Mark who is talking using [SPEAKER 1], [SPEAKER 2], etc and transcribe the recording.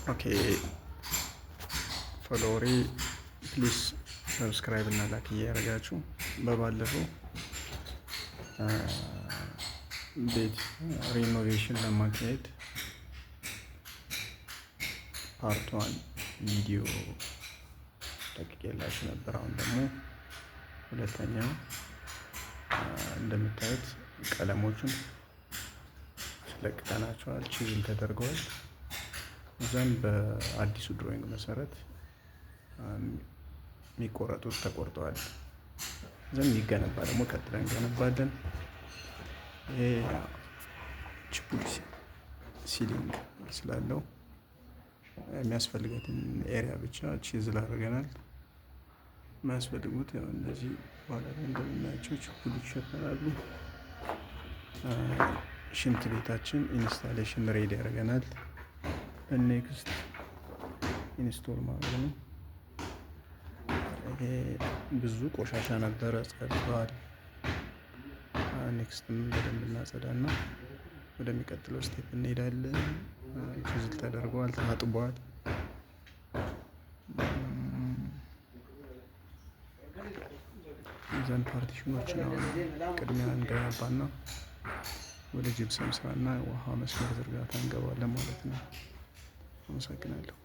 [SPEAKER 1] ኦኬ ፎሎወሬ ፕሊስ ሰብስክራይብ እና ላይክ እያደረጋችሁ በባለፈው ቤት ሪኖቬሽን ለማካሄድ ፓርት ዋን ቪዲዮ ለቅቄላችሁ ነበር። አሁን ደግሞ ሁለተኛው እንደምታዩት ቀለሞቹን ለቅቀናቸዋል፣ ቺዝል ተደርገዋል። እዛም በአዲሱ ድሮይንግ መሰረት የሚቆረጡት ተቆርጠዋል። እዛም የሚገነባ ደግሞ ቀጥለን እንገነባለን። ይሄ ቺፑል ሲሊንግ ስላለው የሚያስፈልገትን ኤሪያ ብቻ ቺዝል አድርገናል። የሚያስፈልጉት ያው እነዚህ በኋላ ላይ እንደምናያቸው ቺፑል ይሸፈናሉ። ሽንት ቤታችን ኢንስታሌሽን ሬዲ ያደርገናል። ኔክስት ኢንስቶል ማለት ነው። ይሄ ብዙ ቆሻሻ ነበረ፣ ጸድቷል። ኔክስትም በደንብ እናጸዳና ወደሚቀጥለው ስቴፕ እንሄዳለን። ቺዝል ተደርጓል፣ ታጥቧል። ዘን ፓርቲሽኖችን አሁን ቅድሚያ እንገነባና ወደ ጂፕሰም ስራና ውሃ መስመር ዝርጋታ እንገባለን ማለት ነው። አመሰግናለሁ።